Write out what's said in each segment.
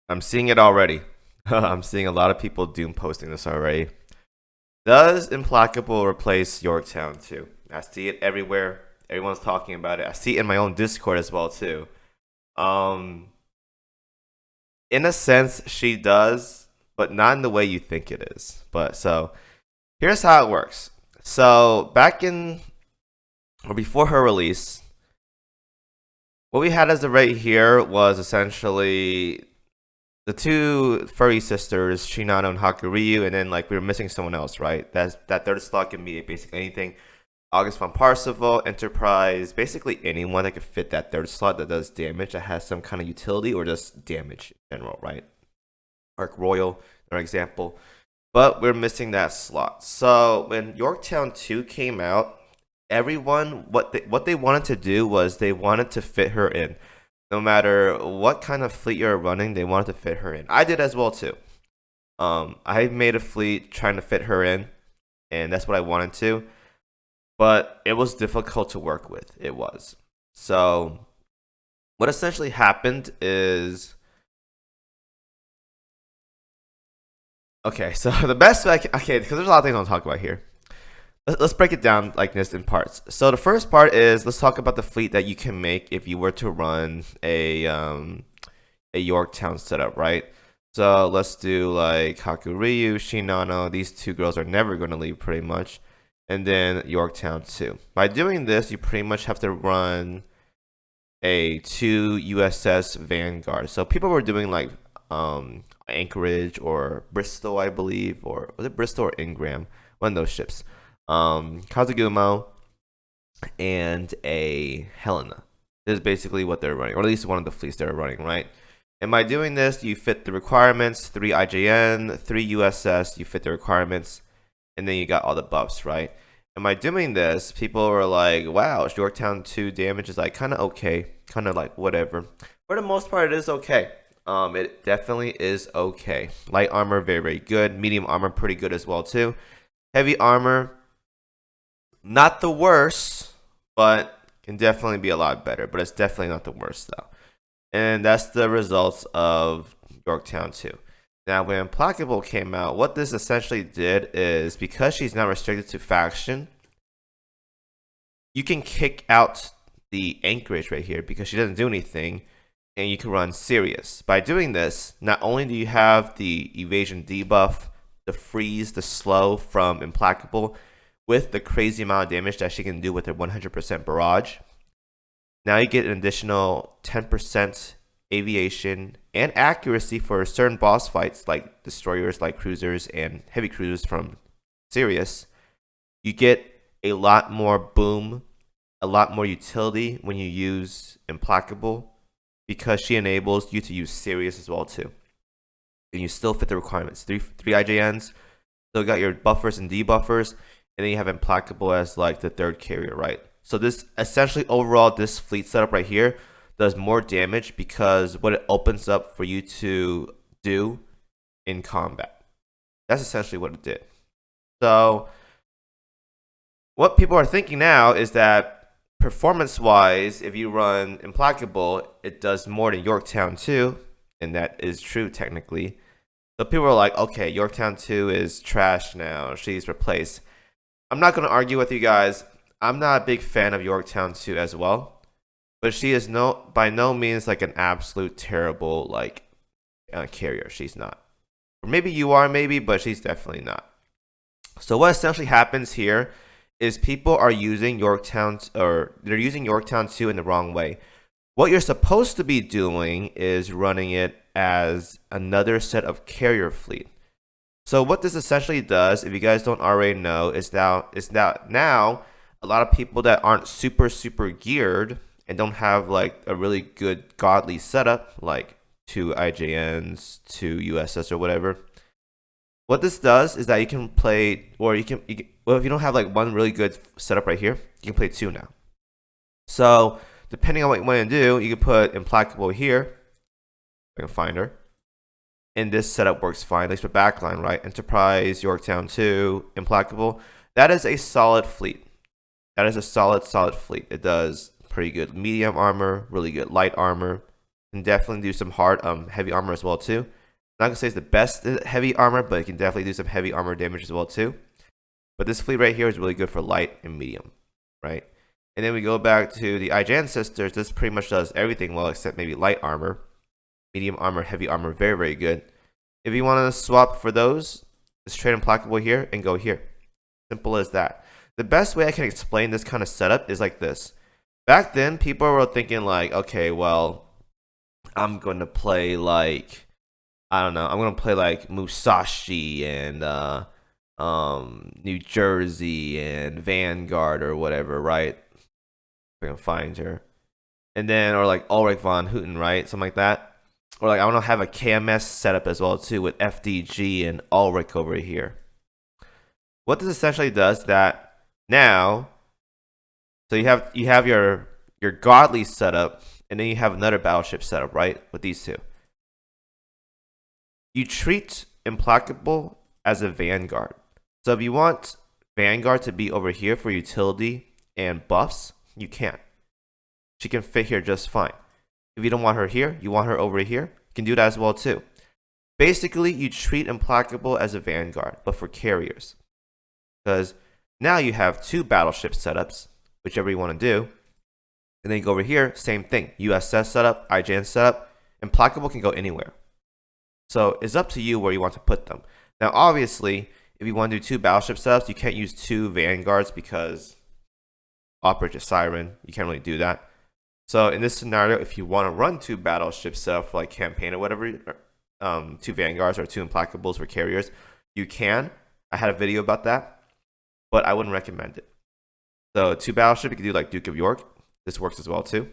I'm seeing it already. I'm seeing a lot of people doom posting this already. Does Implacable replace Yorktown too? I see it everywhere. Everyone's talking about it. I see it in my own Discord as well too. Um, in a sense, she does, but not in the way you think it is. But so here's how it works. So back in or before her release, what we had as the right here was essentially the two furry sisters, Shinano and Hakuryu, and then like we were missing someone else, right? That third slot can be basically anything. August von Parsifal, Enterprise, basically anyone that could fit that third slot that does damage, that has some kind of utility or just damage in general, right? Arc Royal, for example. But we're missing that slot. So when Yorktown 2 came out, everyone what they wanted to do was they wanted to fit her in. No matter what kind of fleet you're running, they wanted to fit her in. I did as well too. I made a fleet trying to fit her in, and that's what I wanted to. But it was difficult to work with. It was. So what essentially happened is, okay, so the best way okay, because there's a lot of things I want to talk about here. Let's break it down like this in parts. So the first part is, let's talk about the fleet that you can make if you were to run a Yorktown setup, right? So let's do like Hakuryu, Shinano. These two girls are never going to leave pretty much. And then Yorktown 2. By doing this, you pretty much have to run a 2 USS Vanguard. So people were doing like Anchorage or Bristol, I believe, or was it Bristol or Ingram? One of those ships. Kazugumo and a Helena. This is basically what they're running, or at least one of the fleets they're running, right? And by doing this, you fit the requirements, 3 IJN, 3 USS, you fit the requirements, and then you got all the buffs, right? And by doing this, people were like, wow, Yorktown 2 damage is like kind of okay, kind of like whatever. For the most part, it is okay. It definitely is okay. Light armor, very, very good. Medium armor, pretty good as well too. Heavy armor, not the worst, but can definitely be a lot better. But it's definitely not the worst though. And that's the results of Yorktown 2. Now, when Implacable came out, what this essentially did is, because she's not restricted to faction, you can kick out the Anchorage right here because she doesn't do anything, and you can run Sirius. By doing this, not only do you have the evasion debuff, the freeze, the slow from Implacable, with the crazy amount of damage that she can do with her 100% barrage, now you get an additional 10% aviation and accuracy for certain boss fights like destroyers, like cruisers, and heavy cruisers from Sirius. You get a lot more boom, a lot more utility when you use Implacable, because she enables you to use Sirius as well too. And you still fit the requirements. Three IJNs, still got your buffers and debuffers, and then you have Implacable as like the third carrier, right? So this essentially overall, this fleet setup right here does more damage because what it opens up for you to do in combat. That's essentially what it did. So what people are thinking now is that performance-wise, if you run Implacable, it does more than Yorktown 2, and that is true technically. So people are like, okay, Yorktown 2 is trash now. She's replaced. I'm not going to argue with you guys. I'm not a big fan of Yorktown 2 as well, but she is by no means like an absolute terrible like carrier. She's not. Or maybe you are, maybe, but she's definitely not. So what essentially happens here is people are using Yorktown, or they're using Yorktown 2 in the wrong way. What you're supposed to be doing is running it as another set of carrier fleet. So what this essentially does, if you guys don't already know, is now a lot of people that aren't super geared and don't have like a really good godly setup, like 2 IJNs, 2 USS or whatever. What this does is that you can play, or well, if you don't have like one really good setup right here, you can play 2 now. So depending on what you want to do, you can put Implacable here. I can find her. And this setup works fine, at least for backline, right? Enterprise, Yorktown 2, Implacable. That is a solid fleet. That is a solid fleet. It does pretty good medium armor, really good light armor, Can definitely do some hard heavy armor as well too. Not gonna say it's the best heavy armor, but it can definitely do some heavy armor damage as well too. But this fleet right here is really good for light and medium, right? And then we go back to the IJN sisters. This pretty much does everything well except maybe light armor, medium armor, heavy armor, very, very good. If you want to swap for those, just trade Implacable here and go here. Simple as that. The best way I can explain this kind of setup is like this. Back then, people were thinking like, okay, well, I'm going to play like, I don't know, I'm going to play like Musashi and New Jersey and Vanguard or whatever, right? If I can find her. And then, or like Ulrich von Hutten, right? Something like that. Or like I want to have a KMS setup as well too with FDG and Ulrich over here. What this essentially does that now, so you have your godly setup, and then you have another battleship setup, right? With these two. You treat Implacable as a Vanguard. So if you want Vanguard to be over here for utility and buffs, you can. She can fit here just fine. If you don't want her here, you want her over here, you can do that as well too. Basically, you treat Implacable as a Vanguard, but for carriers. Because now you have two battleship setups, whichever you want to do. And then you go over here, same thing. USS setup, IJN setup. Implacable can go anywhere. So it's up to you where you want to put them. Now, obviously, if you want to do two battleship setups, you can't use two Vanguards because Operator Siren, you can't really do that. So in this scenario, if you want to run two battleship setup for like campaign or whatever, two Vanguards or two Implacables for carriers, you can. I had a video about that, but I wouldn't recommend it. So two battleship, you can do like Duke of York. This works as well too.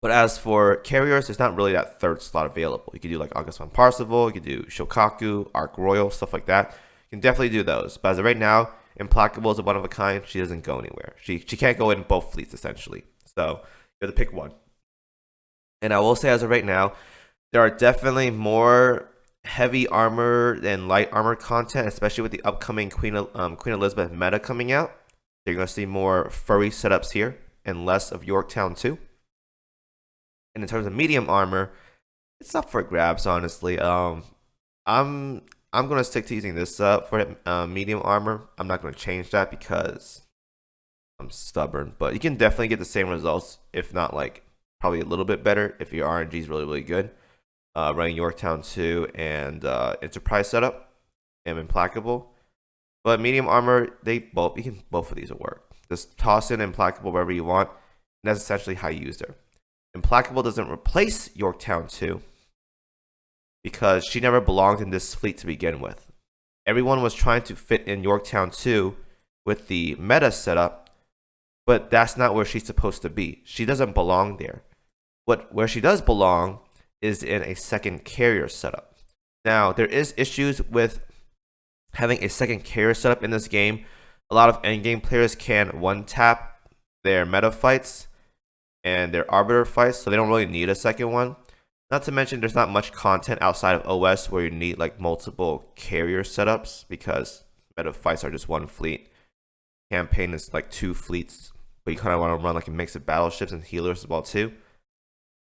But as for carriers, there's not really that third slot available. You can do like August von Parzival, you can do Shokaku, Ark Royal, stuff like that. You can definitely do those. But as of right now, Implacable is a one of a kind. She doesn't go anywhere. She can't go in both fleets essentially. So you have to pick one. And I will say as of right now, there are definitely more heavy armor than light armor content, especially with the upcoming Queen Elizabeth meta coming out. You're going to see more furry setups here and less of Yorktown 2. And in terms of medium armor, it's up for grabs, honestly. I'm going to stick to using this for medium armor. I'm not going to change that because I'm stubborn. But you can definitely get the same results, if not like probably a little bit better if your RNG is really, really good. Running Yorktown 2 and Enterprise setup and Implacable. But medium armor, both of these will work. Just toss in Implacable wherever you want. And that's essentially how you use her. Implacable doesn't replace Yorktown 2 because she never belonged in this fleet to begin with. Everyone was trying to fit in Yorktown 2 with the meta setup, but that's not where she's supposed to be. She doesn't belong there. Where she does belong is in a second carrier setup. Now, there is issues with having a second carrier setup in this game. A lot of endgame players can one-tap their meta fights and their arbiter fights, so they don't really need a second one. Not to mention there's not much content outside of OS where you need like multiple carrier setups because meta fights are just one fleet. Campaign is like two fleets, but you kind of want to run like a mix of battleships and healers as well too.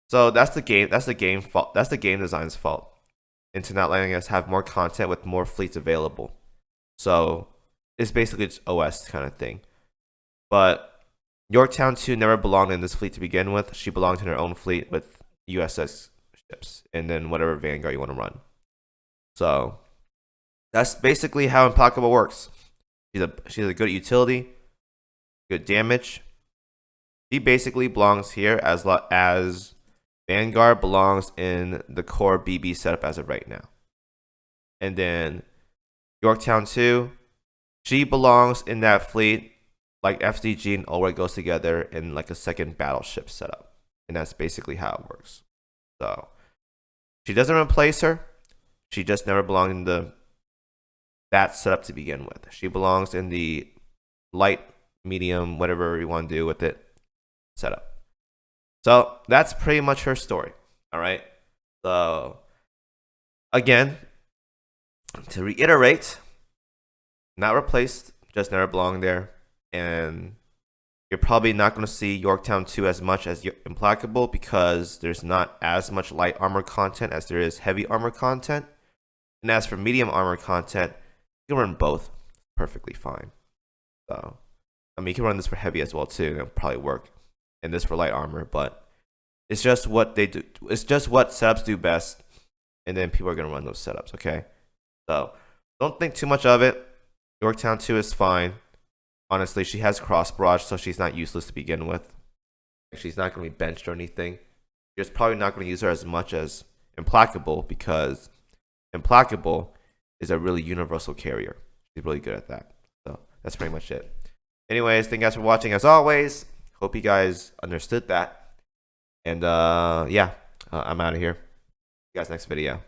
So that's the game fault. That's the game design's fault into not letting us have more content with more fleets available. So it's basically just OS kind of thing. But Yorktown 2 never belonged in this fleet to begin with. She belonged in her own fleet with USS ships and then whatever Vanguard you want to run. So that's basically how Implacable works. She's a good utility, good damage. She basically belongs here as Vanguard belongs in the core BB setup as of right now. And then Yorktown 2, she belongs in that fleet like FDG and Ulrich goes together in like a second battleship setup. And that's basically how it works. So she doesn't replace her. She just never belonged in that setup to begin with. She belongs in the light, medium, whatever you want to do with it setup. So that's pretty much her story. All right. So again, to reiterate, not replaced, just never belonged there. And You're probably not going to see Yorktown 2 as much as Implacable because there's not as much light armor content as there is heavy armor content. And as for medium armor content, you can run both perfectly fine. So, I mean, you can run this for heavy as well too, and it'll probably work. And this for light armor, but it's just what they do. It's just what setups do best, and then people are gonna run those setups. Okay, so don't think too much of it. Yorktown 2 is fine. Honestly, she has cross barrage, so she's not useless to begin with. She's not gonna be benched or anything. You're just probably not gonna use her as much as Implacable because Implacable is a really universal carrier. She's really good at that. So that's pretty much it. Anyways, thank you guys for watching as always. Hope you guys understood that. And yeah, I'm out of here. See you guys next video.